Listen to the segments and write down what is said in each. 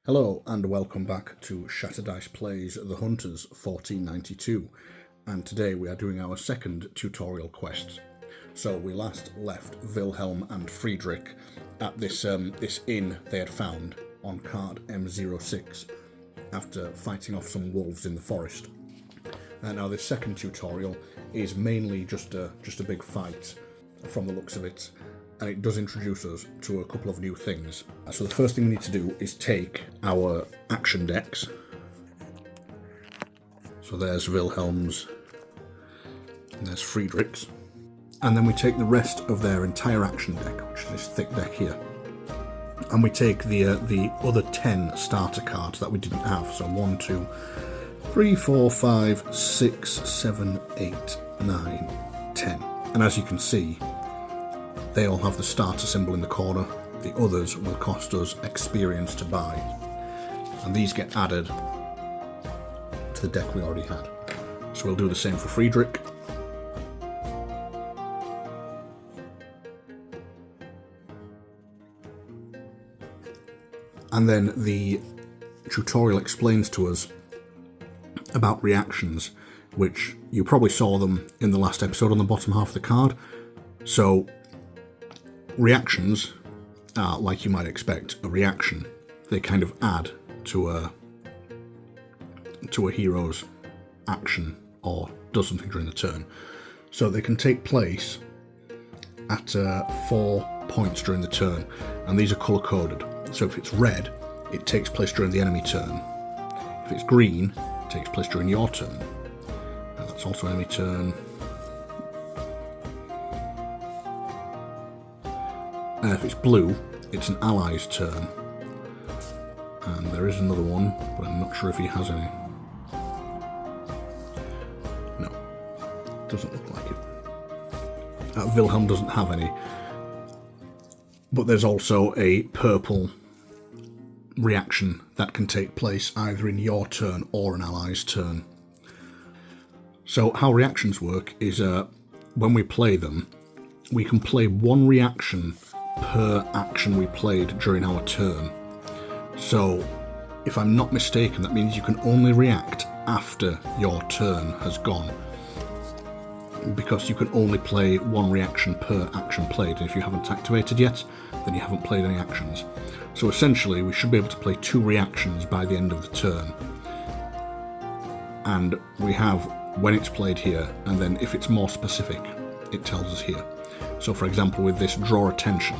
Hello and welcome back to Shatter Dice Plays The Hunters 1492, and today we are doing our second tutorial quest. So we last left Wilhelm and Friedrich at this inn they had found on card M06 after fighting off some wolves in the forest. And now this second tutorial is mainly just a big fight from the looks of it, and it does introduce us to a couple of new things. So the first thing we need to do is take our action decks. So there's Wilhelm's, and there's Friedrich's. And then we take the rest of their entire action deck, which is this thick deck here. And we take the other 10 starter cards that we didn't have. So 1, 2, 3, 4, 5, 6, 7, 8, 9, 10. And as you can see, they all have the starter symbol in the corner. The others will cost us experience to buy. And these get added to the deck we already had. So we'll do the same for Friedrich. And then the tutorial explains to us about reactions, which you probably saw them in the last episode on the bottom half of the card. So reactions are, like you might expect, a reaction. They kind of add to a hero's action or does something during the turn. So they can take place at 4 points during the turn, and these are colour-coded. So if it's red, it takes place during the enemy turn. If it's green, it takes place during your turn. And that's also enemy turn. If it's blue, it's an ally's turn. And there is another one, but I'm not sure if he has any. No, doesn't look like it. Wilhelm doesn't have any. But there's also a purple reaction that can take place either in your turn or an ally's turn. So how reactions work is when we play them, we can play one reaction per action we played during our turn. So if I'm not mistaken, that means you can only react after your turn has gone, because you can only play one reaction per action played, and if you haven't activated yet, then you haven't played any actions. So essentially we should be able to play 2 reactions by the end of the turn, and we have when it's played here, and then if it's more specific it tells us here. So for example, with this draw attention,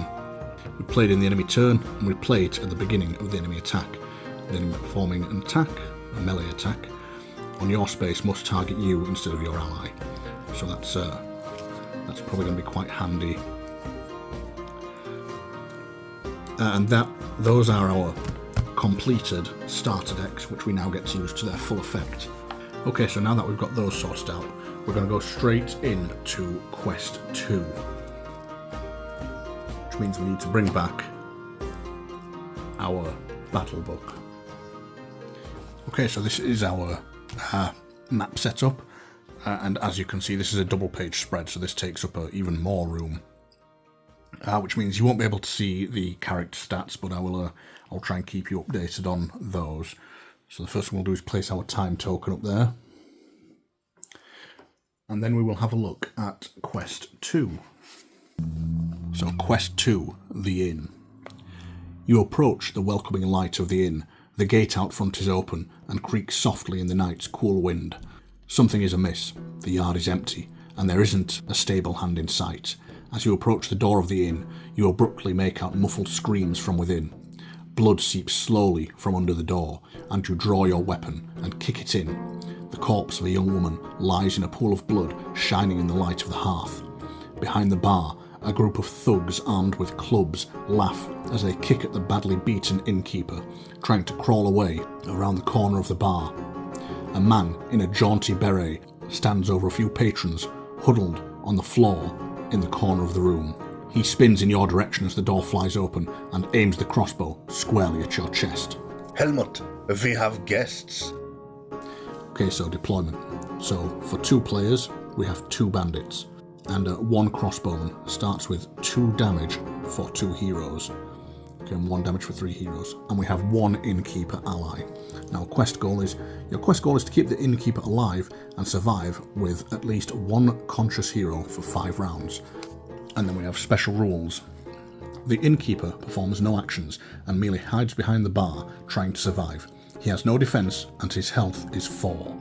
we played in the enemy turn and we play it at the beginning of the enemy attack. The enemy performing an attack, a melee attack, on your space must target you instead of your ally. So that's probably going to be quite handy. And those are our completed starter decks, which we now get to use to their full effect. Okay, so now that we've got those sorted out, we're going to go straight into Quest 2. Which means we need to bring back our battle book. Okay, so this is our map setup. And as you can see, this is a double page spread, so this takes up even more room. Which means you won't be able to see the character stats, but I'll try and keep you updated on those. So the first thing we'll do is place our time token up there. And then we will have a look at Quest 2. So Quest 2, the inn. You approach the welcoming light of the inn. The gate out front is open and creaks softly in the night's cool wind. Something is amiss. The yard is empty, and there isn't a stable hand in sight. As you approach the door of the inn, you abruptly make out muffled screams from within. Blood seeps slowly from under the door, and you draw your weapon and kick it in. The corpse of a young woman lies in a pool of blood shining in the light of the hearth. Behind the bar, a group of thugs armed with clubs laugh as they kick at the badly beaten innkeeper, trying to crawl away around the corner of the bar. A man in a jaunty beret stands over a few patrons, huddled on the floor in the corner of the room. He spins in your direction as the door flies open and aims the crossbow squarely at your chest. Helmut, we have guests. Okay, so deployment. So for 2 players, we have 2 bandits, and 1 crossbowman starts with 2 damage for 2 heroes. Okay, and 1 damage for 3 heroes. And we have 1 innkeeper ally. Now, your quest goal is to keep the innkeeper alive and survive with at least 1 conscious hero for 5 rounds. And then we have special rules. The innkeeper performs no actions and merely hides behind the bar, trying to survive. He has no defense and his health is 4.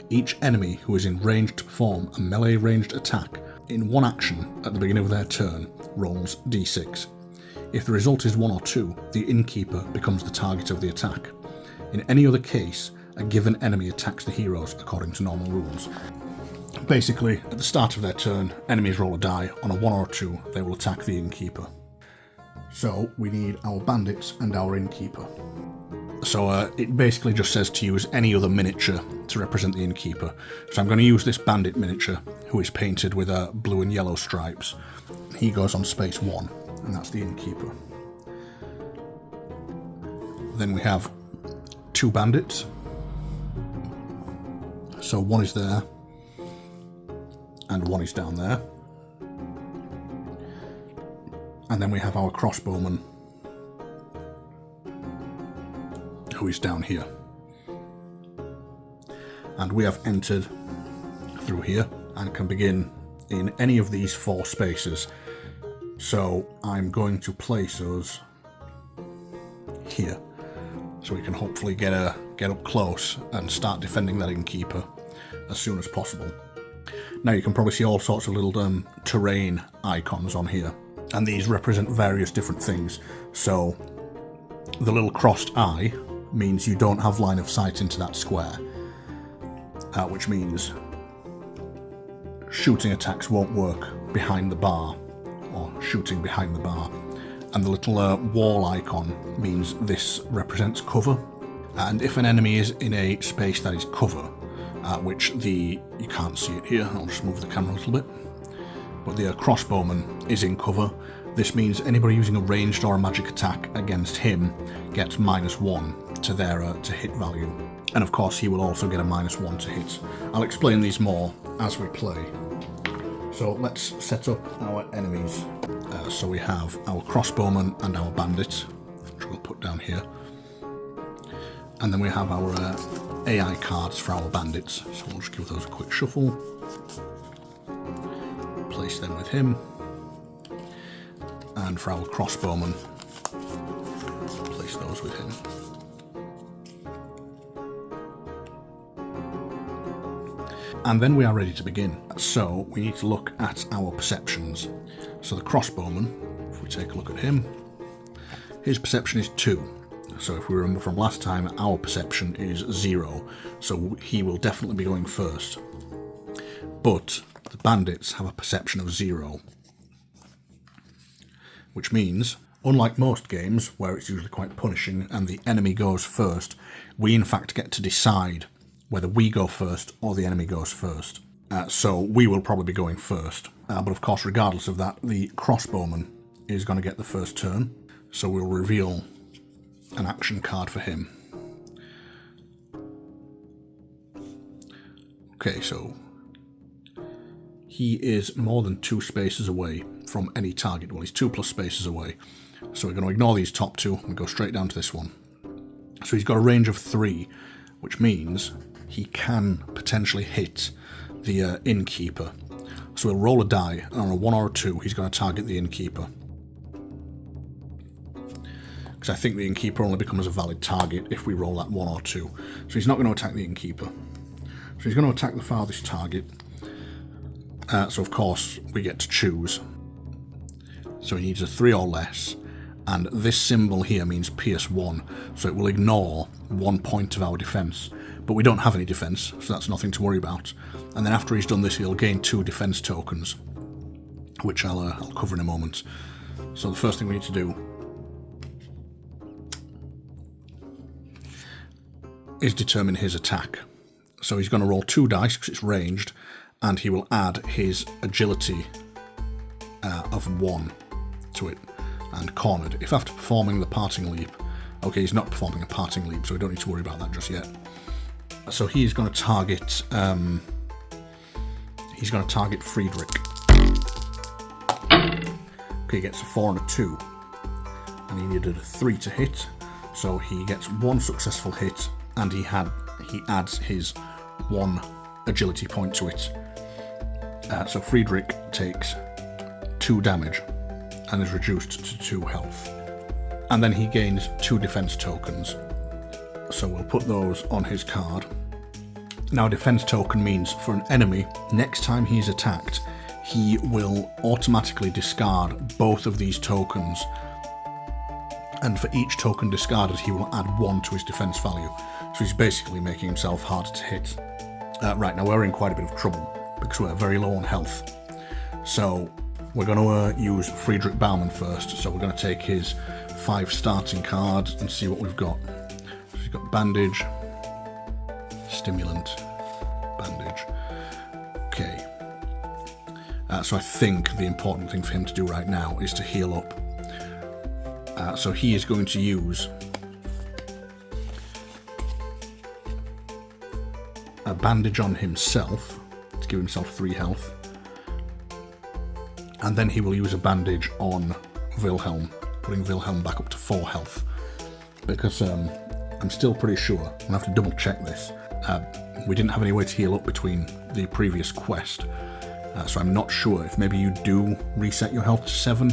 Each enemy who is in range to perform a melee ranged attack in 1 action at the beginning of their turn rolls d6. If the result is 1 or 2, the innkeeper becomes the target of the attack. In any other case, a given enemy attacks the heroes according to normal rules. Basically, at the start of their turn, enemies roll a die. On a 1 or 2, they will attack the innkeeper. So we need our bandits and our innkeeper. So it basically just says to use any other miniature to represent the innkeeper. So I'm going to use this bandit miniature, who is painted with blue and yellow stripes. He goes on space 1, and that's the innkeeper. Then we have 2 bandits. So 1 is there, and 1 is down there. And then we have our crossbowman, who is down here. And we have entered through here and can begin in any of these 4 spaces. So I'm going to place us here, so we can hopefully get up close and start defending that innkeeper as soon as possible. Now you can probably see all sorts of little terrain icons on here, and these represent various different things. So the little crossed eye means you don't have line of sight into that square, which means shooting attacks won't work behind the bar, or shooting behind the bar. And the little wall icon means this represents cover, and if an enemy is in a space that is cover, which you can't see it here, I'll just move the camera a little bit, but the crossbowman is in cover. This means anybody using a ranged or a magic attack against him gets -1 to their to hit value, and of course he will also get a -1 to hit. I'll explain these more as we play. So let's set up our enemies. So we have our crossbowman and our bandit, which we'll put down here, and then we have our AI cards for our bandits. So we'll just give those a quick shuffle, place them with him, and for our crossbowman, place those with him. And then we are ready to begin. So we need to look at our perceptions. So the crossbowman, if we take a look at him, his perception is 2. So if we remember from last time, our perception is 0. So he will definitely be going first. But the bandits have a perception of 0. Which means, unlike most games, where it's usually quite punishing and the enemy goes first, we in fact get to decide whether we go first or the enemy goes first. So we will probably be going first. But of course, regardless of that, the crossbowman is going to get the first turn. So we'll reveal an action card for him. Okay, so he is more than 2 spaces away from any target. Well, he's 2+ spaces away. So we're going to ignore these top 2 and go straight down to this one. So he's got a range of 3, which means he can potentially hit the innkeeper. So we'll roll a die, and on a 1 or a 2, he's going to target the innkeeper. Because I think the innkeeper only becomes a valid target if we roll that 1 or 2. So he's not going to attack the innkeeper. So he's going to attack the farthest target. So of course, we get to choose. So he needs a 3 or less. And this symbol here means pierce 1, so it will ignore 1 point of our defense. But we don't have any defense, so that's nothing to worry about. And then after he's done this, he'll gain 2 defense tokens, which I'll cover in a moment. So the first thing we need to do is determine his attack. So he's going to roll 2 dice because it's ranged, and he will add his agility of 1 to it. And cornered. If after performing the parting leap, okay, he's not performing a parting leap, so we don't need to worry about that just yet. So he's going to target. He's going to target Friedrich. Okay, he gets a 4 and a 2. and he needed a 3 to hit, so he gets 1 successful hit, and he adds his 1 agility point to it. So Friedrich takes 2 damage and is reduced to 2 health. And then he gains 2 defense tokens. So we'll put those on his card. Now, a defense token means for an enemy, next time he's attacked, he will automatically discard both of these tokens. And for each token discarded, he will add 1 to his defense value. So he's basically making himself harder to hit. Right, now we're in quite a bit of trouble because we're very low on health. So we're going to use Friedrich Baumann first. So we're going to take his 5 starting cards and see what we've got. So he's got bandage, stimulant, bandage. Okay. So I think the important thing for him to do right now is to heal up. So he is going to use a bandage on himself to give himself 3 health. And then he will use a bandage on Wilhelm, putting Wilhelm back up to 4 health. Because I'm still pretty sure, I'm going to have to double check this, we didn't have any way to heal up between the previous quest. So I'm not sure if maybe you do reset your health to 7,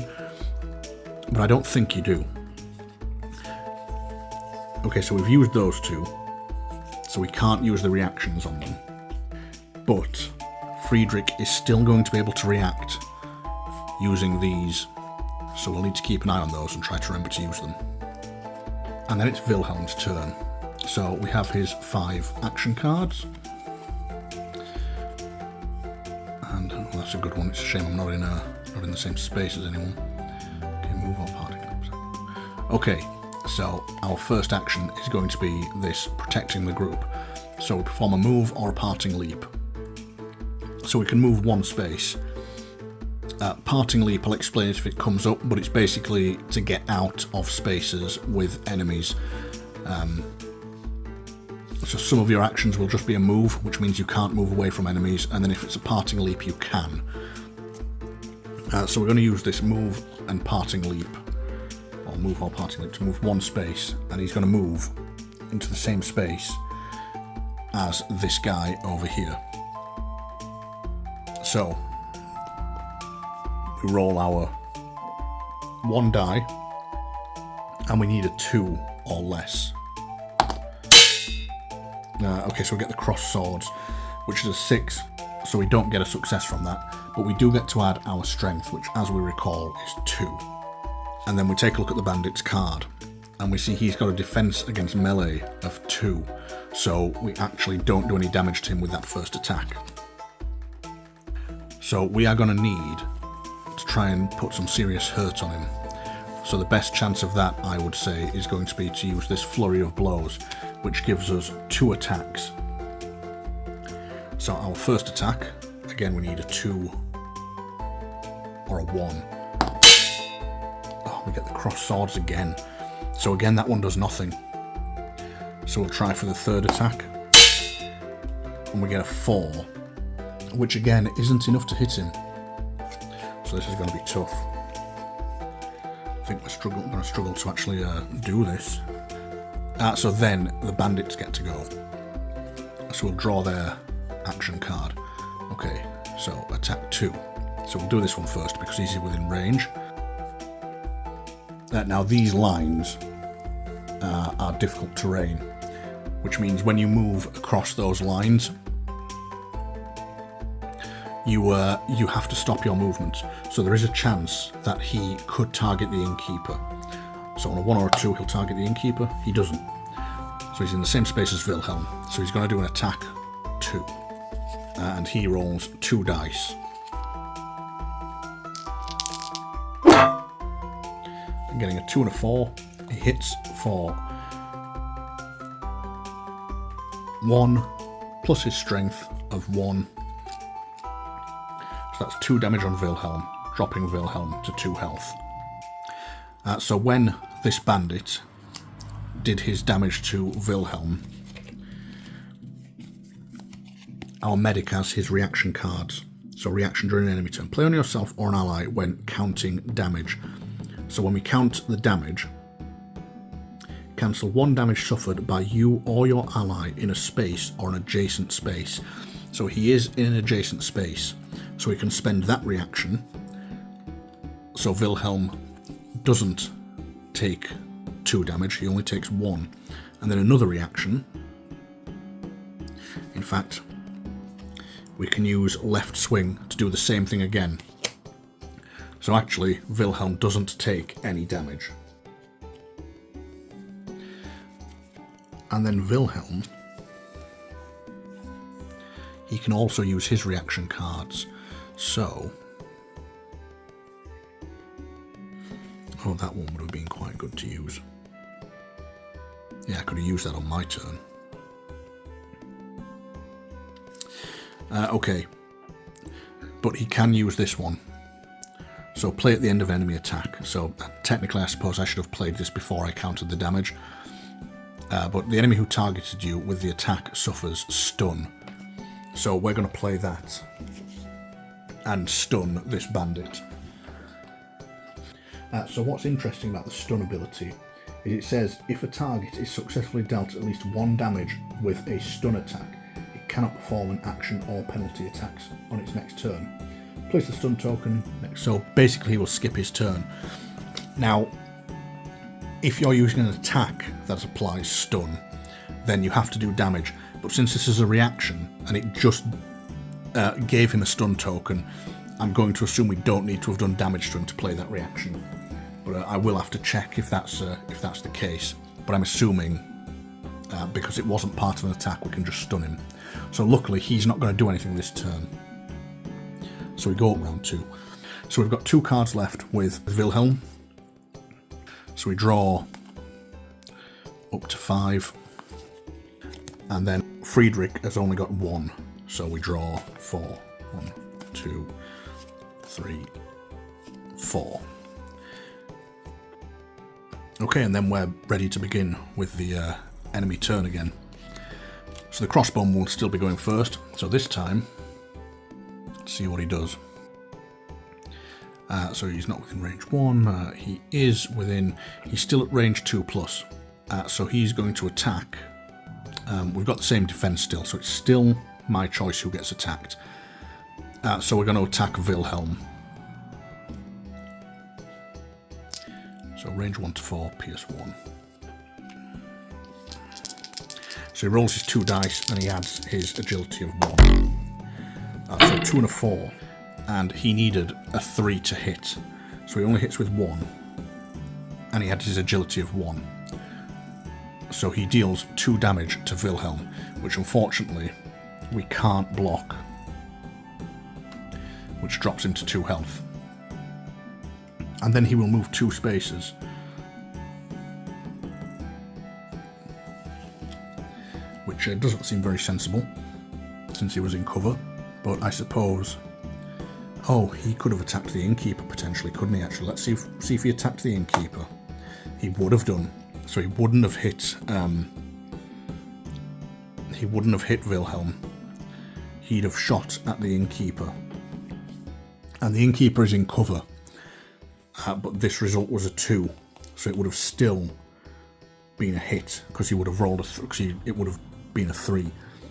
but I don't think you do. Okay, so we've used those 2, so we can't use the reactions on them. But Friedrich is still going to be able to react using these, so we'll need to keep an eye on those and try to remember to use them. And then it's Wilhelm's turn. So we have his 5 action cards. And well, that's a good one. It's a shame I'm not in the same space as anyone. Okay, move or parting. Okay, so our first action is going to be this protecting the group. So we perform a move or a parting leap. So we can move 1 space. Parting leap, I'll explain it if it comes up, but it's basically to get out of spaces with enemies. So some of your actions will just be a move, which means you can't move away from enemies, and then if it's a parting leap, you can. So we're going to use this move and parting leap, or move or parting leap, to move 1 space, and he's going to move into the same space as this guy over here. So we roll our 1 die, and we need a 2 or less. Okay, so we get the cross swords, which is a 6, so we don't get a success from that, but we do get to add our strength, which, as we recall, is 2. And then we take a look at the bandit's card, and we see he's got a defense against melee of 2, so we actually don't do any damage to him with that first attack. So we are going to need to try and put some serious hurt on him. So the best chance of that, I would say, is going to be to use this flurry of blows, which gives us 2 attacks. So our first attack, again we need a 2 or a 1. Oh, we get the cross swords again. So again, that one does nothing. So we'll try for the 3rd attack, and we get a 4, which again isn't enough to hit him. So this is going to be tough. I think we're going to struggle to actually do this. So then the bandits get to go. So we'll draw their action card. Okay, so attack 2. So we'll do this one first because he's within range. Now these lines are difficult terrain, which means when you move across those lines, you have to stop your movement. So there is a chance that he could target the innkeeper. So on a 1 or a 2, he'll target the innkeeper. He doesn't. So he's in the same space as Wilhelm. So he's going to do an attack 2. And he rolls 2 dice. I'm getting a 2 and a 4. He hits for 1 plus his strength of 1. So that's 2 damage on Wilhelm, dropping Wilhelm to 2 health. So when this bandit did his damage to Wilhelm, our medic has his reaction cards. So reaction during an enemy turn. Play on yourself or an ally when counting damage. So when we count the damage, cancel 1 damage suffered by you or your ally in a space or an adjacent space. So he is in an adjacent space, so we can spend that reaction. So Wilhelm doesn't take 2 damage, he only takes 1. And then another reaction. In fact, we can use left swing to do the same thing again. So actually, Wilhelm doesn't take any damage. And then Wilhelm, he can also use his reaction cards. So, oh, that one would have been quite good to use. Yeah, I could have used that on my turn. Okay, but he can use this one. So play at the end of enemy attack. So technically I suppose I should have played this before I counted the damage. But the enemy who targeted you with the attack suffers stun. So we're going to play that and stun this bandit. So what's interesting about the stun ability is it says if a target is successfully dealt at least 1 damage with a stun attack, it cannot perform an action or penalty attacks on its next turn. Place the stun token next. So basically he will skip his turn. Now, if you're using an attack that applies stun, then you have to do damage. But since this is a reaction and it just gave him a stun token, I'm going to assume we don't need to have done damage to him to play that reaction. But I will have to check if that's the case. But I'm assuming because it wasn't part of an attack, we can just stun him. So luckily he's not going to do anything this turn. So we go up round 2. So we've got 2 cards left with Wilhelm. So we draw up to 5. And then Friedrich has only got 1. So we draw 4. 1, 2, 3, 4. Okay, and then we're ready to begin with the enemy turn again. So the crossbow will still be going first. So this time, let's see what he does. So he's not within range 1. He is within. He's still at range 2+. So he's going to attack. We've got the same defense still, so it's still my choice who gets attacked. So we're going to attack Wilhelm. So range 1 to 4, pierce 1. So he rolls his 2 dice and he adds his agility of 1. So 2 and a 4. And he needed a 3 to hit. So he only hits with 1. And he had his agility of 1. So he deals 2 damage to Wilhelm, which unfortunately we can't block, which drops him to 2 health. And then he will move 2 spaces. Which doesn't seem very sensible, since he was in cover. But I suppose... Oh, he could have attacked the innkeeper potentially, couldn't he actually? Let's see if he attacked the innkeeper. He would have done. So he wouldn't have hit... he wouldn't have hit Wilhelm. He'd have shot at the innkeeper. And the innkeeper is in cover. But this result was a 2, so it would have still been a hit because he would have rolled it would have been a 3.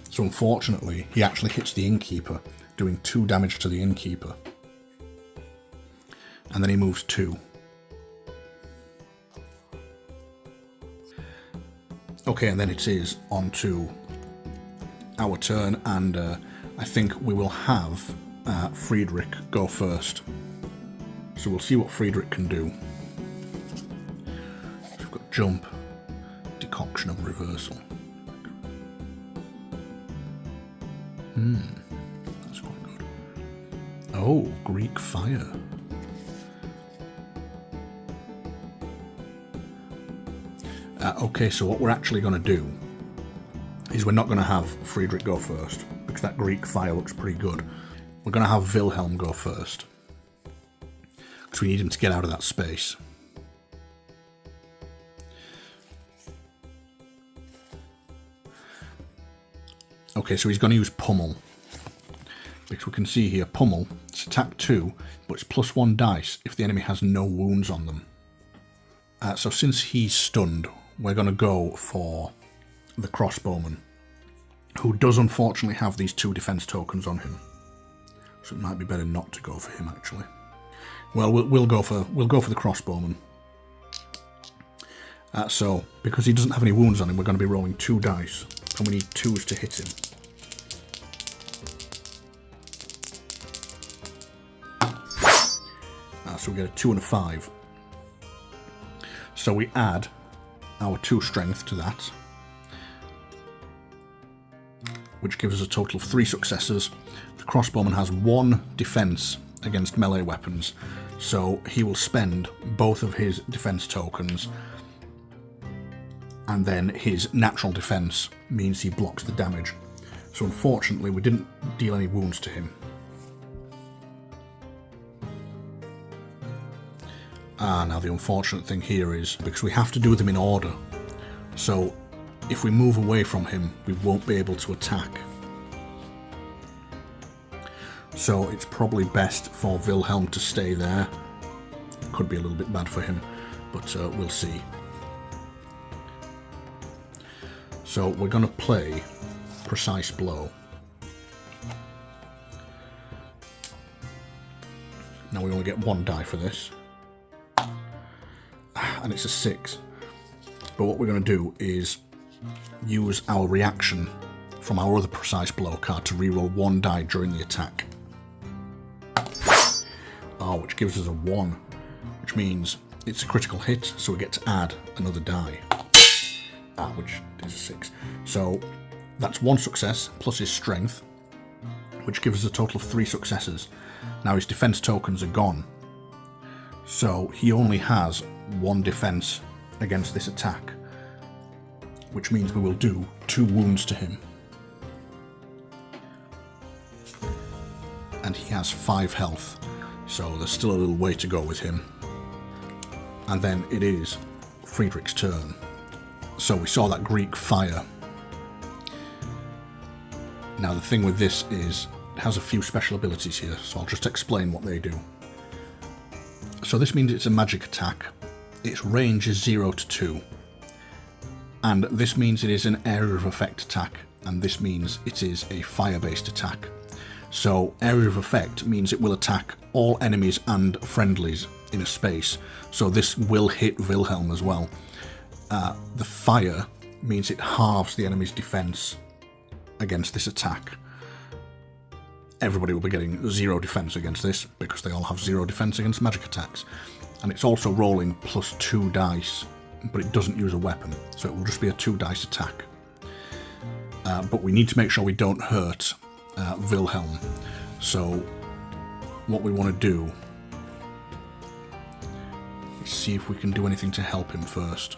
So unfortunately, he actually hits the innkeeper, doing 2 damage to the innkeeper, and then he moves 2. Okay, and then it is on to our turn, and I think we will have Friedrich go first. So we'll see what Friedrich can do. So we've got jump, decoction of reversal. That's quite good. Oh, Greek fire. Okay, so what we're actually going to do is we're not going to have Friedrich go first, because that Greek fire looks pretty good. We're going to have Wilhelm go first, because we need him to get out of that space. Okay, so he's going to use Pummel, because we can see here, Pummel, it's attack 2, but it's +1 dice if the enemy has no wounds on them. So since he's stunned, we're going to go for the crossbowman, who does unfortunately have these 2 defense tokens on him. So it might be better not to go for him, actually. Well, we'll go for the crossbowman. So because he doesn't have any wounds on him, we're going to be rolling 2 dice, and we need 2s to hit him. So we get a 2 and a 5. So we add our 2 strength to that, which gives us a total of 3 successes. The crossbowman has 1 defense against melee weapons, so he will spend both of his defense tokens, and then his natural defense means he blocks the damage. So unfortunately we didn't deal any wounds to him. Now the unfortunate thing here is, because we have to do them in order, so if we move away from him, we won't be able to attack. So it's probably best for Wilhelm to stay there. Could be a little bit bad for him, but we'll see. So we're going to play Precise Blow. Now we only get 1 die for this, and it's a 6. But what we're going to do is use our reaction from our other Precise Blow card to reroll 1 die during the attack. Which gives us a 1, which means it's a critical hit, so we get to add another die, which is a 6. So that's 1 success plus his strength, which gives us a total of 3 successes. Now his defense tokens are gone, so he only has 1 defense against this attack, which means we will do 2 wounds to him. And he has 5 health, so there's still a little way to go with him. And then it is Friedrich's turn. So we saw that Greek fire. Now the thing with this is, it has a few special abilities here, so I'll just explain what they do. So this means it's a magic attack. Its range is 0 to 2. And this means it is an area of effect attack, and this means it is a fire-based attack. So area of effect means it will attack all enemies and friendlies in a space, so this will hit Wilhelm as well. The fire means it halves the enemy's defense against this attack. Everybody will be getting 0 defense against this, because they all have 0 defense against magic attacks. And it's also rolling plus 2 dice, but it doesn't use a weapon, so it will just be a 2 dice attack. But we need to make sure we don't hurt Wilhelm. So what we want to do is see if we can do anything to help him first.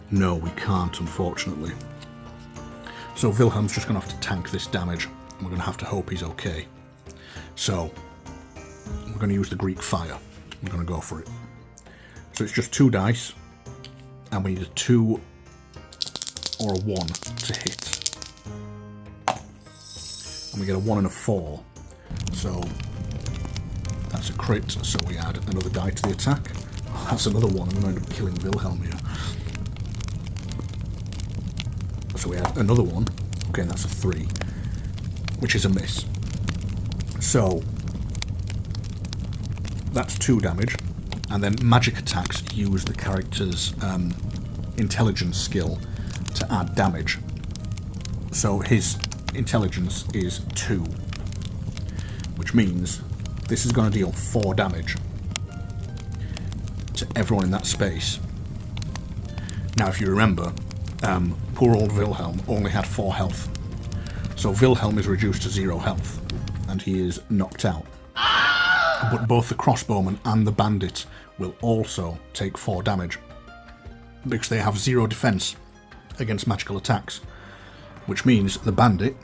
No, we can't, unfortunately. So Wilhelm's just going to have to tank this damage, and we're going to have to hope he's okay. So we're going to use the Greek fire. We're going to go for it. So it's just 2 dice, and we need a 2 or a 1 to hit. And we get a 1 and a 4. So that's a crit, so we add another die to the attack. Oh, that's another 1, I'm going to end up killing Wilhelm here. So we add another 1. Okay, that's a 3, which is a miss. So that's 2 damage. And then magic attacks use the character's intelligence skill to add damage. So his intelligence is 2, which means this is going to deal 4 damage to everyone in that space. Now, if you remember, poor old Wilhelm only had 4 health. So Wilhelm is reduced to 0 health, and he is knocked out. But both the crossbowman and the bandit will also take 4 damage, because they have 0 defense against magical attacks, which means the bandit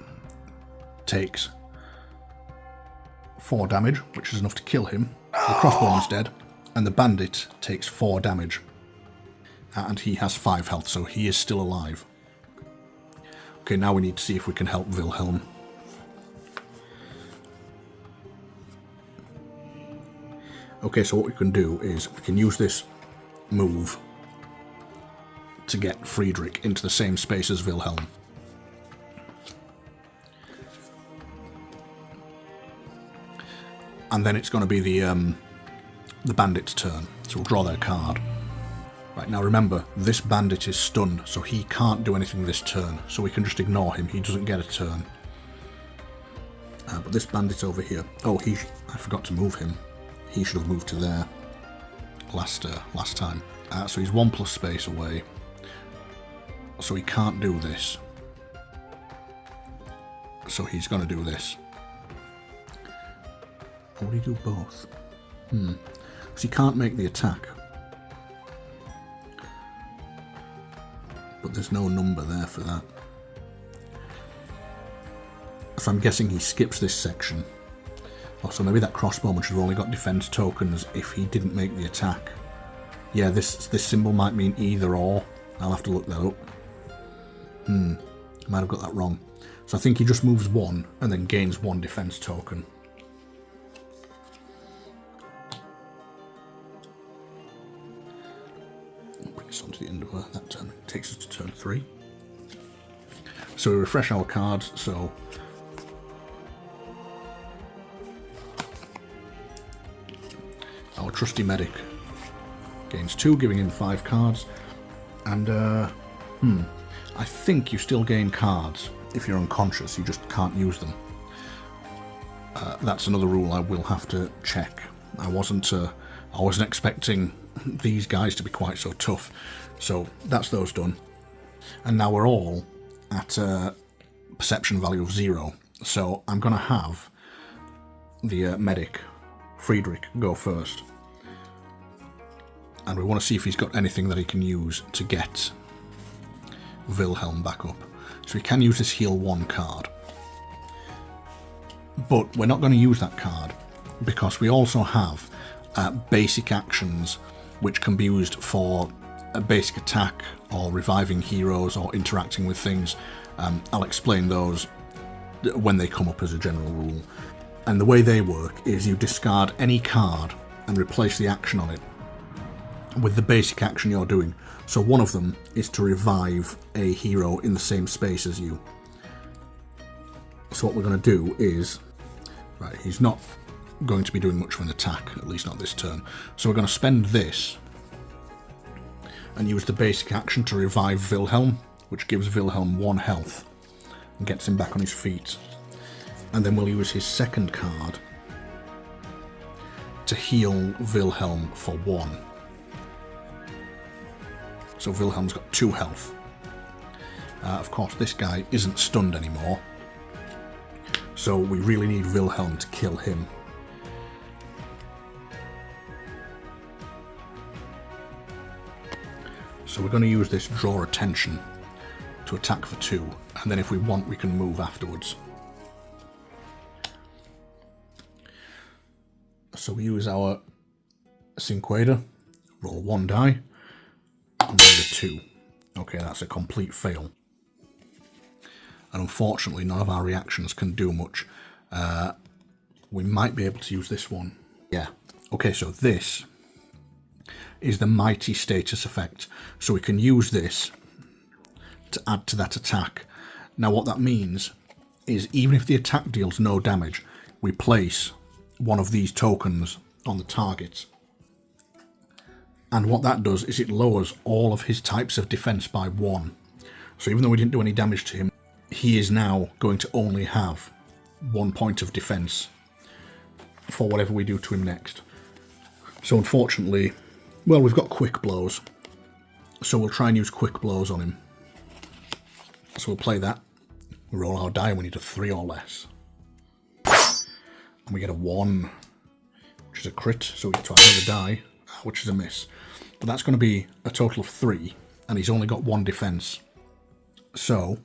takes 4 damage, which is enough to kill him. The crossbowman's dead, and the bandit takes 4 damage, and he has 5 health, so he is still alive. Okay, now we need to see if we can help Wilhelm. Okay, so what we can do is we can use this move to get Friedrich into the same space as Wilhelm. And then it's going to be the bandit's turn. So we'll draw their card. Right, now remember, this bandit is stunned, so he can't do anything this turn. So we can just ignore him. He doesn't get a turn. But this bandit over here... Oh, I forgot to move him. He should have moved to there last time. So he's 1+ space away. So he can't do this. So he's going to do this. Or would he do both? So he can't make the attack. But there's no number there for that. So I'm guessing he skips this section. Oh, so maybe that crossbowman should have only got defense tokens if he didn't make the attack. Yeah, this symbol might mean either or. I'll have to look that up. Might have got that wrong. So I think he just moves 1 and then gains 1 defense token. Bring us on to the end of that turn. It takes us to turn 3. So we refresh our cards, so... Our trusty medic gains 2, giving him 5 cards. And, I think you still gain cards if you're unconscious, you just can't use them. That's another rule I will have to check. I wasn't expecting these guys to be quite so tough. So that's those done. And now we're all at a perception value of 0. So I'm going to have the medic, Friedrich, go first. And we want to see if he's got anything that he can use to get Wilhelm back up. So we can use this heal 1 card. But we're not going to use that card because we also have basic actions which can be used for a basic attack or reviving heroes or interacting with things. I'll explain those when they come up as a general rule. And the way they work is you discard any card and replace the action on it with the basic action you're doing. So one of them is to revive a hero in the same space as you. So what we're going to do is... Right, he's not going to be doing much of an attack, at least not this turn. So we're going to spend this and use the basic action to revive Wilhelm, which gives Wilhelm 1 health and gets him back on his feet. And then we'll use his second card to heal Wilhelm for 1. So Wilhelm's got 2 health. Of course, this guy isn't stunned anymore. So we really need Wilhelm to kill him. So we're going to use this draw attention to attack for 2. And then if we want, we can move afterwards. So we use our Cinqueda, roll 1 die. And roll a 2. Okay, that's a complete fail. And unfortunately, none of our reactions can do much. We might be able to use this one. Yeah. Okay, so this is the mighty status effect. So we can use this to add to that attack. Now what that means is even if the attack deals no damage, we place one of these tokens on the target. And what that does is it lowers all of his types of defense by 1. So even though we didn't do any damage to him, he is now going to only have 1 point of defense for whatever we do to him next. So unfortunately, well, we've got quick blows. So we'll try and use quick blows on him. So we'll play that. We roll our die and we need a 3 or less. And we get a 1, which is a crit. So we get to another die, which is a miss. But that's going to be a total of 3, and he's only got 1 defense. So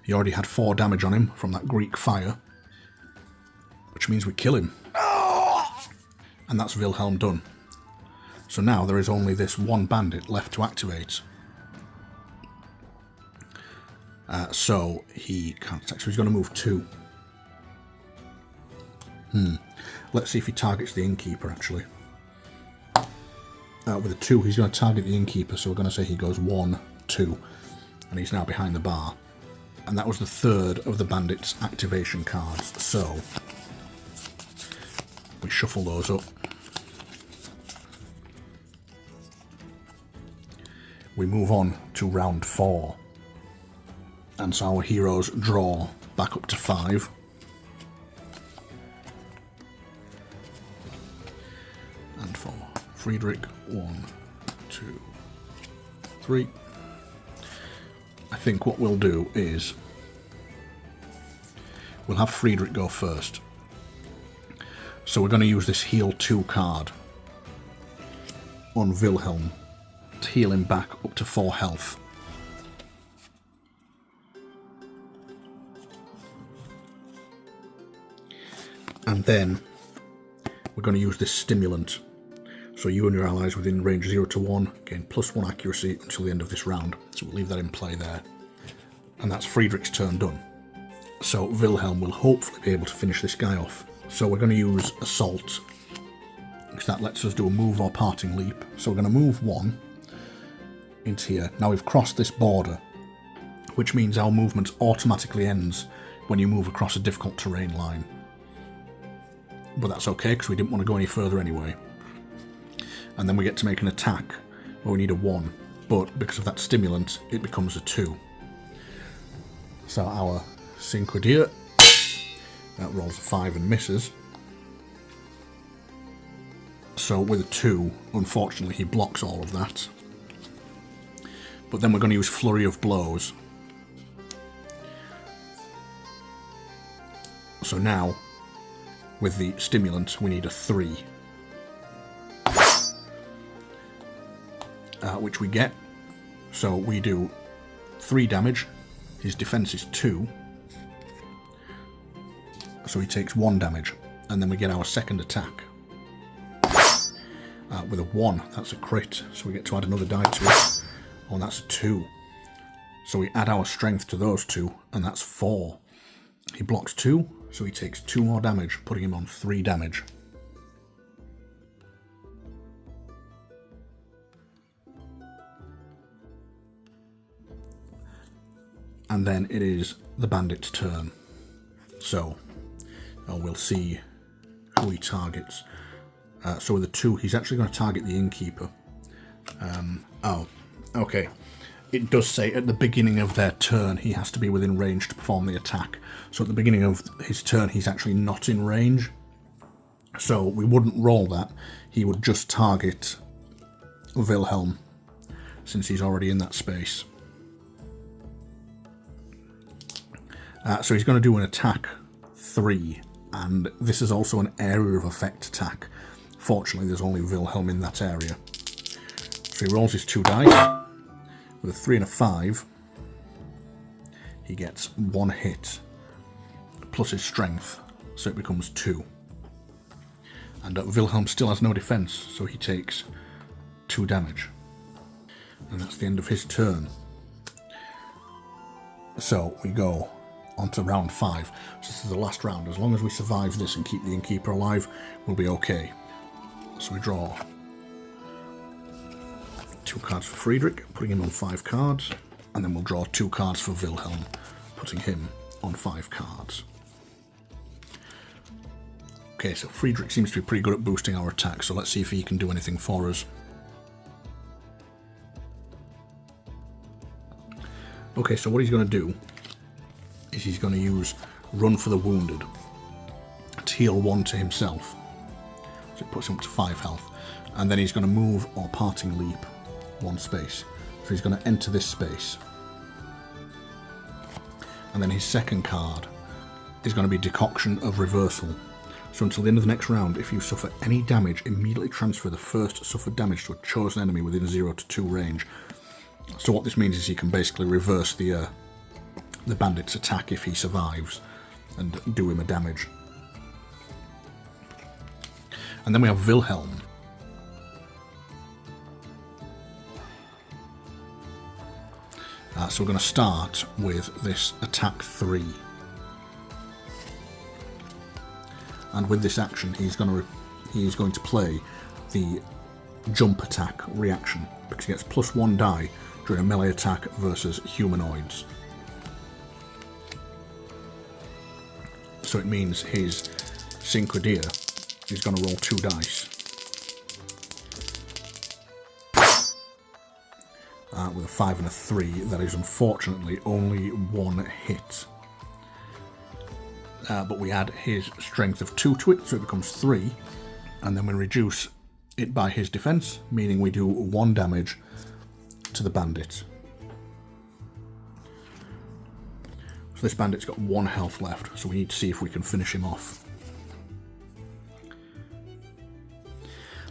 he already had 4 damage on him from that Greek fire, which means we kill him. And that's Wilhelm done. So now there is only this 1 bandit left to activate. So he can't attack, so he's going to move 2. Let's see if he targets the innkeeper, actually. With a 2, he's going to target the innkeeper, so we're going to say he goes 1, 2, and he's now behind the bar. And that was the 3rd of the bandit's activation cards, so we shuffle those up. We move on to round 4, and so our heroes draw back up to 5. And for Friedrich, 1, 2, 3. I think what we'll do is we'll have Friedrich go first. So we're going to use this heal 2 card on Wilhelm to heal him back up to 4 health. And then we're going to use this stimulant. So you and your allies within range 0 to 1 gain +1 accuracy until the end of this round. So we'll leave that in play there. And that's Friedrich's turn done. So Wilhelm will hopefully be able to finish this guy off. So we're going to use Assault, because that lets us do a move or parting leap. So we're going to move 1 into here. Now we've crossed this border, which means our movement automatically ends when you move across a difficult terrain line. But that's okay, because we didn't want to go any further anyway. And then we get to make an attack where we need a 1, but because of that stimulant, it becomes a 2. So our Cinquedier, that rolls a 5 and misses. So with a 2, unfortunately, he blocks all of that. But then we're going to use Flurry of Blows. So now, with the stimulant, we need a 3. Which we get. So we do 3 damage. His defense is 2. So he takes 1 damage. And then we get our second attack. With a 1, that's a crit. So we get to add another die to it. Oh, and that's a 2. So we add our strength to those 2, and that's 4. He blocks 2, so he takes 2 more damage, putting him on 3 damage. And then it is the bandit's turn. So we'll see who he targets. So with a 2, he's actually going to target the innkeeper. Okay. It does say at the beginning of their turn he has to be within range to perform the attack. So at the beginning of his turn he's actually not in range. So we wouldn't roll that. He would just target Wilhelm, since he's already in that space. So he's going to do an attack 3, and this is also an area of effect attack. Fortunately, there's only Wilhelm in that area. So he rolls his 2 dice. With a 3 and a 5, he gets 1 hit, plus his strength, so it becomes 2. And Wilhelm still has no defense, so he takes 2 damage. And that's the end of his turn. So we go on to round 5. So this is the last round. As long as we survive this and keep the innkeeper alive, we'll be okay. So we draw 2 cards for Friedrich, putting him on 5 cards, and then we'll draw 2 cards for Wilhelm, putting him on 5 cards. Okay, so Friedrich seems to be pretty good at boosting our attack, so let's see if he can do anything for us. Okay, so what he's going to do is he's going to use Run for the Wounded to heal 1 to himself. So it puts him up to 5 health. And then he's going to move or Parting Leap 1 space. So he's going to enter this space. And then his second card is going to be Decoction of Reversal. So until the end of the next round, if you suffer any damage, immediately transfer the first suffered damage to a chosen enemy within 0 to 2 range. So what this means is he can basically reverse the bandit's attack if he survives and do him a damage. And then we have Wilhelm. So we're going to start with this attack 3. and with this action he's going to play the jump attack reaction, because he gets +1 die during a melee attack versus humanoids. So it means his Cinque Dia is going to roll 2 dice. With a 5 and a 3, that is unfortunately only 1 hit. But we add his strength of 2 to it, so it becomes 3, and then we reduce it by his defense, meaning we do 1 damage to the bandit. So this bandit's got 1 health left, so we need to see if we can finish him off.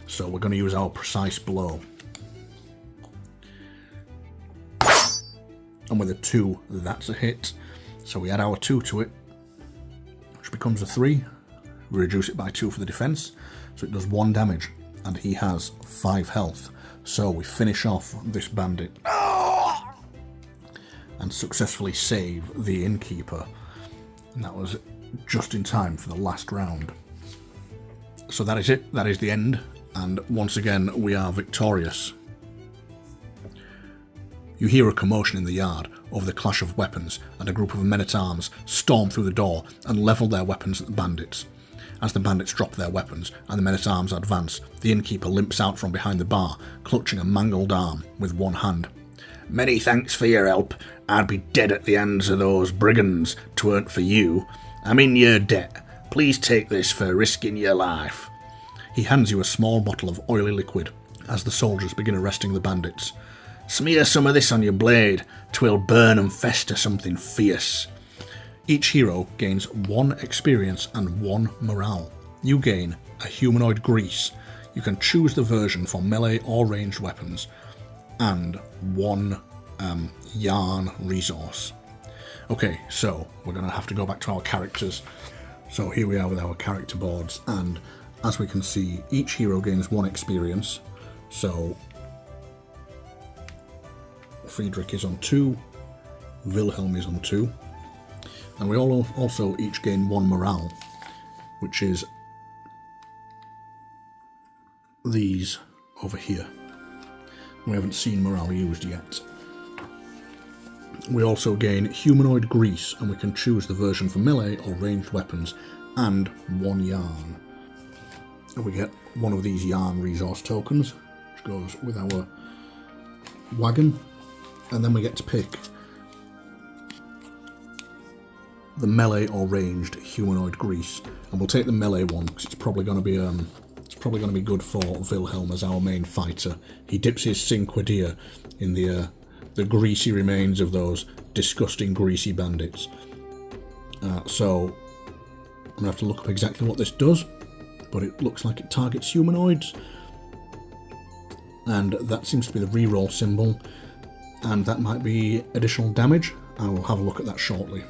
So we're going to use our precise blow. And with a 2, that's a hit. So we add our 2 to it, which becomes a 3. We reduce it by 2 for the defense, so it does 1 damage, and he has 5 health. So we finish off this bandit and successfully save the innkeeper. And that was just in time for the last round. So that is it. That is the end. And once again, we are victorious. You hear a commotion in the yard over the clash of weapons, and a group of men-at-arms storm through the door and level their weapons at the bandits. As the bandits drop their weapons and the men-at-arms advance, the innkeeper limps out from behind the bar, clutching a mangled arm with one hand. "Many thanks for your help. I'd be dead at the hands of those brigands, 'tweren't for you. I'm in your debt. Please take this for risking your life." He hands you a small bottle of oily liquid as the soldiers begin arresting the bandits. "Smear some of this on your blade. 'Twill burn and fester something fierce." Each hero gains 1 experience and 1 morale. You gain a humanoid grease. You can choose the version for melee or ranged weapons, and 1 yarn resource. Okay, so we're going to have to go back to our characters. So here we are with our character boards, and as we can see, each hero gains 1 experience. So Friedrich is on 2, Wilhelm is on 2, and we all also each gain 1 morale, which is these over here. We haven't seen morale used yet. We also gain humanoid grease, and we can choose the version for melee or ranged weapons, and 1 yarn. And we get 1 of these yarn resource tokens, which goes with our wagon, and then we get to pick the melee or ranged humanoid grease, and we'll take the melee one because it's probably going to be good for Wilhelm as our main fighter. He dips his Cinque Dia in the greasy remains of those disgusting greasy bandits. So I'm gonna have to look up exactly what this does, but it looks like it targets humanoids, and that seems to be the reroll symbol, and that might be additional damage. I will have a look at that shortly.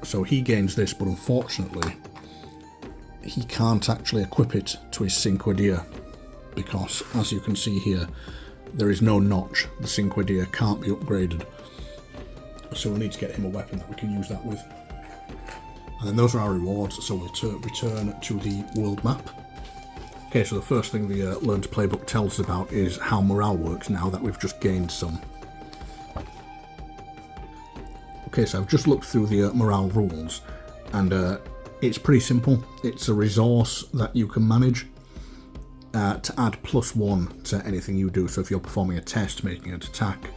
So he gains this, but unfortunately he can't actually equip it to his Cinque Dia, because as you can see here, there is no notch. The Cinque Dia can't be upgraded, so we'll need to get him a weapon that we can use that with. And then those are our rewards, so we'll return to the world map. Okay, so the first thing the Learn to Play book tells us about is how morale works now that we've just gained some. Okay, so I've just looked through the morale rules, and it's pretty simple. It's a resource that you can manage to add +1 to anything you do. So if you're performing a test, making an attack,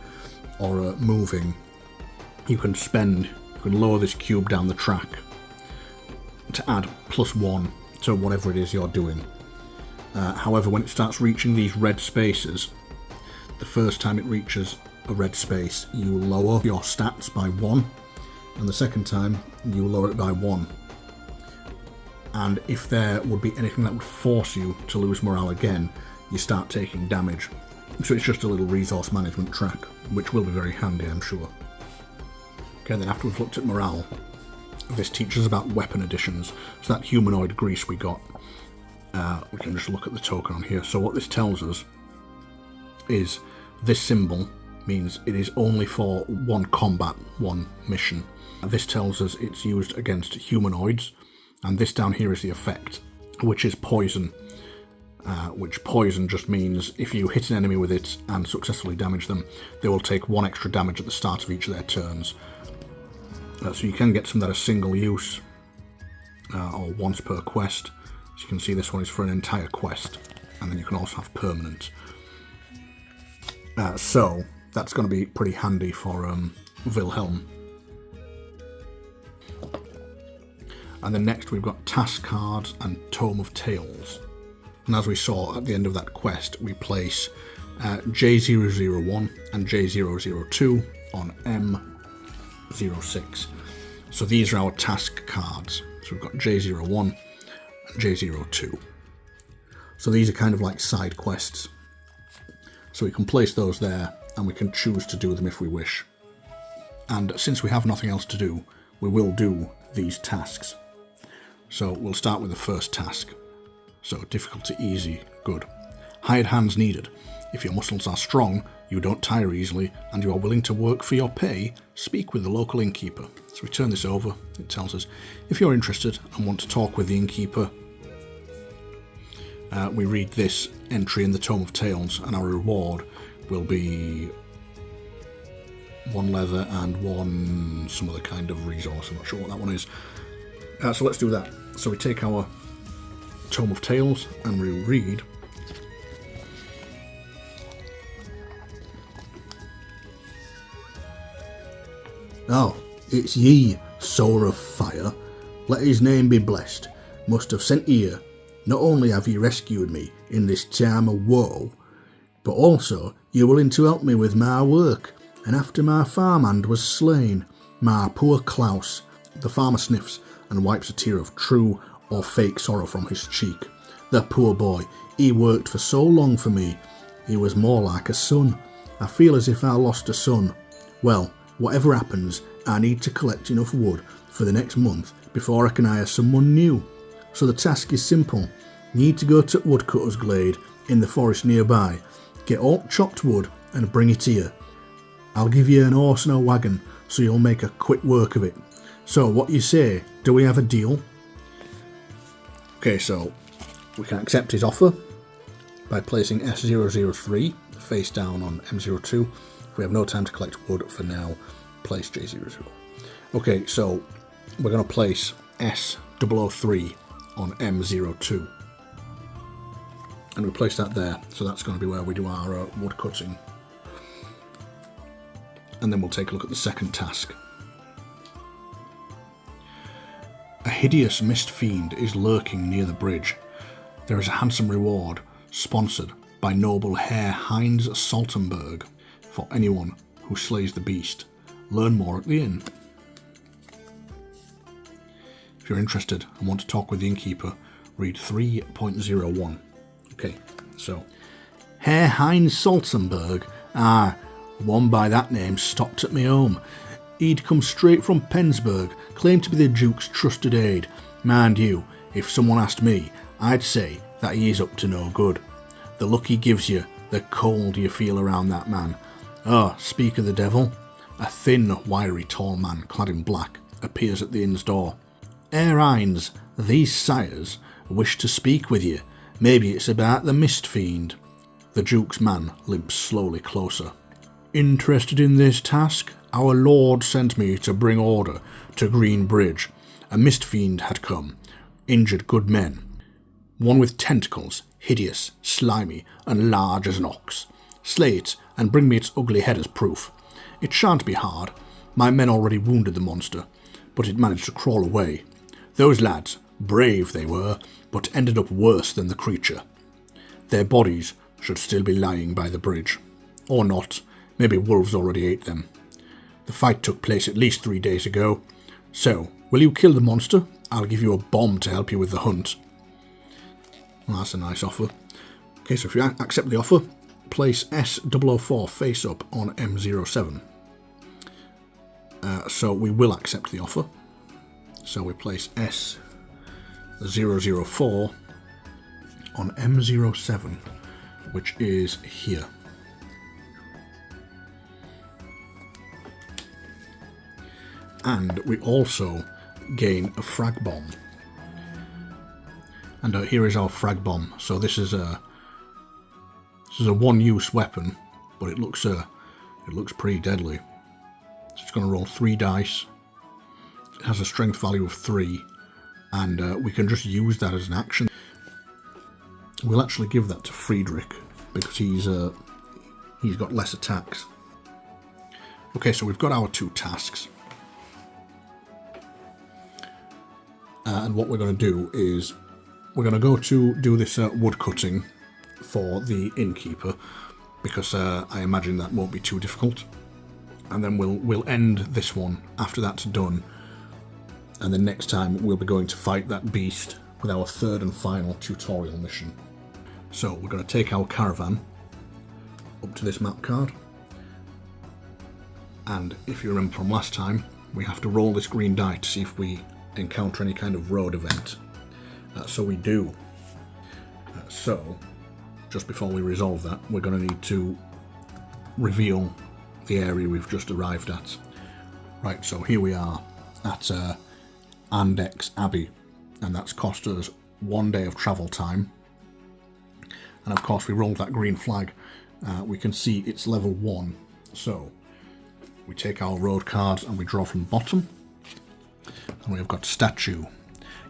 or moving, you can lower this cube down the track to add +1 to whatever it is you're doing. However, when it starts reaching these red spaces, the first time it reaches a red space, you lower your stats by 1, and the second time you lower it by 1. And if there would be anything that would force you to lose morale again, you start taking damage. So it's just a little resource management track, which will be very handy, I'm sure. Okay, then after we've looked at morale, this teaches us about weapon additions. So that humanoid grease we got, we can just look at the token on here. So what this tells us is this symbol means it is only for 1 combat, 1 mission. This tells us it's used against humanoids, And this down here is the effect, which is poison. Which poison just means if you hit an enemy with it and successfully damage them, they will take 1 extra damage at the start of each of their turns. So you can get some that are single use, or once per quest. As you can see, this one is for an entire quest, and then you can also have permanent. So that's going to be pretty handy for Wilhelm. And then next we've got task cards and Tome of Tales. And as we saw at the end of that quest, we place J001 and J002 on M06. So these are our task cards. So we've got J01 and J02. So these are kind of like side quests. So we can place those there, and we can choose to do them if we wish. And since we have nothing else to do, we will do these tasks. So we'll start with the first task. So difficult to easy, good. Hired hands needed. If your muscles are strong, you don't tire easily, and you are willing to work for your pay, speak with the local innkeeper. So we turn this over. It tells us if you're interested and want to talk with the innkeeper. We read this entry in the Tome of Tales, and our reward will be 1 leather and 1 some other kind of resource. I'm not sure what that one is. So let's do that. So we take our Tome of Tales and we read "Oh, it's ye, sower of fire. Let his name be blessed. Must have sent ye here. Not only have ye rescued me in this time of woe, but also you're willing to help me with my work. And after my farmhand was slain, my poor Klaus." The farmer sniffs and wipes a tear of true or fake sorrow from his cheek. "The poor boy, he worked for so long for me. He was more like a son. I feel as if I lost a son. Well, whatever happens, I need to collect enough wood for the next month before I can hire someone new. So the task is simple. You need to go to Woodcutter's Glade in the forest nearby, get all chopped wood and bring it here. I'll give you an horse and a wagon so you'll make a quick work of it. So what you say, do we have a deal?" Okay, so we can accept his offer by placing S003 face down on M02. If we have no time to collect wood for now, place J00. Okay, so we're going to place S003 on M02. And we place that there, so that's going to be where we do our wood cutting. And then we'll take a look at the second task. A hideous mist fiend is lurking near the bridge. There is a handsome reward, sponsored by noble Herr Heinz Saltenberg, for anyone who slays the beast. Learn more at the inn. If you're interested and want to talk with the innkeeper, read 3.01. Okay, so Herr Heinz Saltenberg, one by that name stopped at me home. He'd come straight from Penzberg, claimed to be the Duke's trusted aide. Mind you, if someone asked me, I'd say that he is up to no good. The look he gives you, the cold you feel around that man. Oh, speak of the devil. A thin, wiry, tall man, clad in black, appears at the inn's door. Herr Heinz, these sires wish to speak with you. Maybe it's about the mist fiend. The Duke's man limps slowly closer. Interested in this task? Our lord sent me to bring order to Green Bridge. A mist fiend had come, injured good men. One with tentacles, hideous, slimy, and large as an ox. Slay it, and bring me its ugly head as proof. It shan't be hard. My men already wounded the monster, but it managed to crawl away. Those lads, brave they were, but ended up worse than the creature. Their bodies should still be lying by the bridge. Or not, maybe wolves already ate them. The fight took place at least 3 days ago. So, will you kill the monster? I'll give you a bomb to help you with the hunt. Well, that's a nice offer. Okay, so if you accept the offer, place S004 face up on M07. So we will accept the offer. So we place S004 on M07, which is here. And we also gain a frag bomb. And here is our frag bomb. So this is a one-use weapon, but it looks pretty deadly. So it's going to roll 3 dice. It has a strength value of 3, and we can just use that as an action. We'll actually give that to Friedrich because he's got less attacks. Okay, so we've got our 2 tasks. And what we're going to do is we're going to go to do this wood cutting for the innkeeper, because I imagine that won't be too difficult. And then we'll end this one after that's done. And then next time we'll be going to fight that beast with our 3rd and final tutorial mission. So we're going to take our caravan up to this map card. And if you remember from last time, we have to roll this green die to see if we encounter any kind of road event. So we do. So just before we resolve that, we're going to need to reveal the area we've just arrived at. Right, so here we are at Andex Abbey, and that's cost us 1 day of travel time. And of course we rolled that green flag. We can see it's level 1. So we take our road cards and we draw from the bottom. And we've got statue.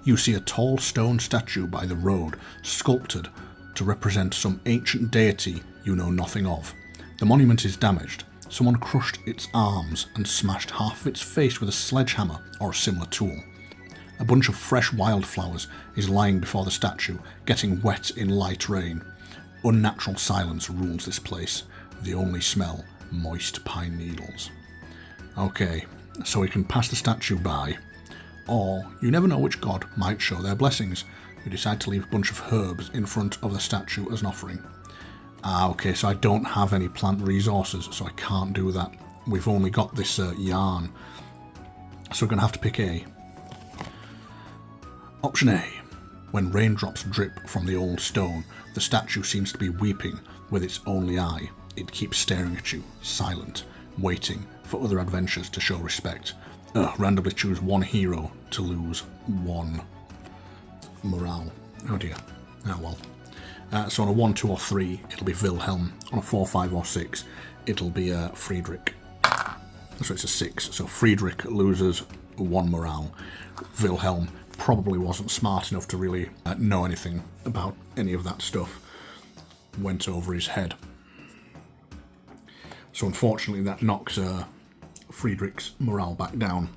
You see a tall stone statue by the road, sculpted to represent some ancient deity you know nothing of. The monument is damaged. Someone crushed its arms and smashed half of its face with a sledgehammer or a similar tool. A bunch of fresh wildflowers is lying before the statue, getting wet in light rain. Unnatural silence rules this place. The only smell, moist pine needles. Okay, so we can pass the statue by, or you never know which god might show their blessings. You decide to leave a bunch of herbs in front of the statue as an offering. Okay, so I don't have any plant resources, so I can't do that. We've only got this yarn, so we're going to have to pick A. Option A. When raindrops drip from the old stone, the statue seems to be weeping with its only eye. It keeps staring at you, silent, waiting for other adventures to show respect. Randomly choose 1 hero to lose 1 morale. Oh dear. Oh well. So on a 1, 2 or 3, it'll be Wilhelm. On a 4, 5 or 6, it'll be Friedrich. So it's a 6. So Friedrich loses 1 morale. Wilhelm probably wasn't smart enough to really know anything about any of that stuff. Went over his head. So unfortunately that knocks Friedrich's morale back down.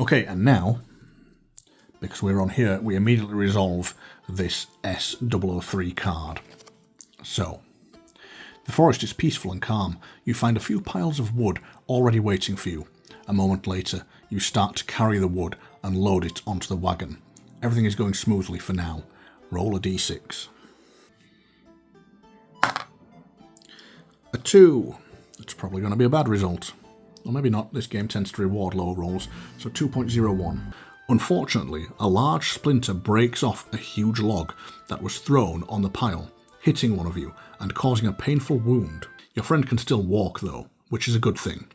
Okay, and now, because we're on here, we immediately resolve this S003 card. So, the forest is peaceful and calm. You find a few piles of wood already waiting for you. A moment later, you start to carry the wood and load it onto the wagon. Everything is going smoothly for now. Roll a d6. A 2. It's probably going to be a bad result. Or maybe not, this game tends to reward low rolls. So 2.01. Unfortunately, a large splinter breaks off a huge log that was thrown on the pile, hitting one of you and causing a painful wound. Your friend can still walk though, which is a good thing.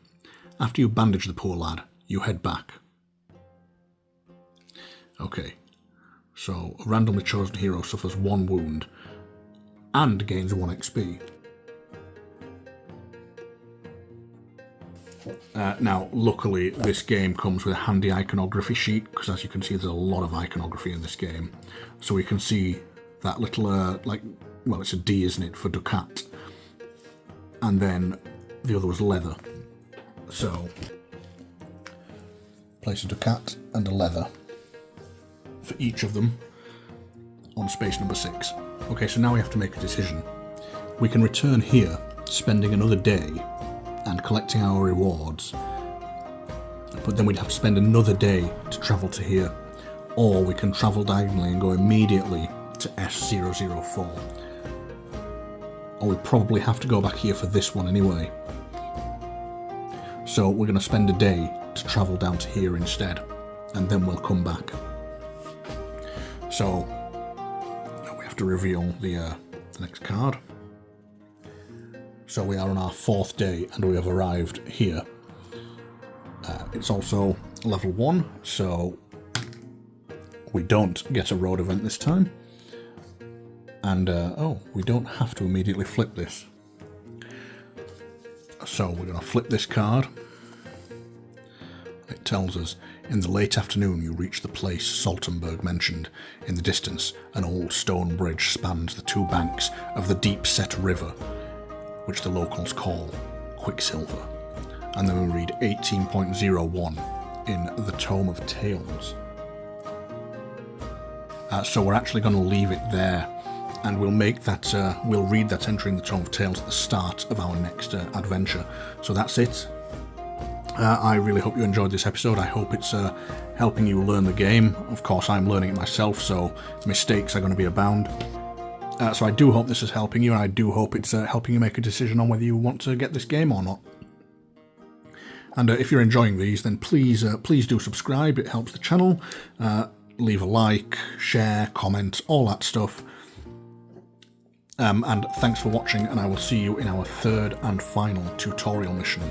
After you bandage the poor lad, you head back. Okay, so a randomly chosen hero suffers 1 wound and gains 1 XP. Now, luckily, this game comes with a handy iconography sheet, because as you can see, there's a lot of iconography in this game. So we can see that little, well, it's a D, isn't it, for ducat. And then the other was leather. So, place a ducat and a leather for each of them on space number 6. Okay, so now we have to make a decision. We can return here, spending another day and collecting our rewards, but then we'd have to spend another day to travel to here, or we can travel diagonally and go immediately to S004, or we probably have to go back here for this one anyway. So we're going to spend a day to travel down to here instead, and then we'll come back. So we have to reveal the next card. So we are on our 4th day and we have arrived here. It's also level 1, so We don't get a road event this time. And, we don't have to immediately flip this. So we're going to flip this card. It tells us, in the late afternoon you reach the place Saltenberg mentioned. In the distance, an old stone bridge spans the two banks of the deep-set river, which the locals call Quicksilver. And then we read 18.01 in the Tome of Tales. So we're actually going to leave it there, and we'll make that. We'll read that entry in the Tome of Tales at the start of our next adventure. So that's it. I really hope you enjoyed this episode. I hope it's helping you learn the game. Of course, I'm learning it myself, so mistakes are going to be abound. So I do hope this is helping you, and I do hope it's helping you make a decision on whether you want to get this game or not. And if you're enjoying these, then please do subscribe. It helps the channel. Leave a like, share, comment, all that stuff. And thanks for watching, and I will see you in our third and final tutorial mission.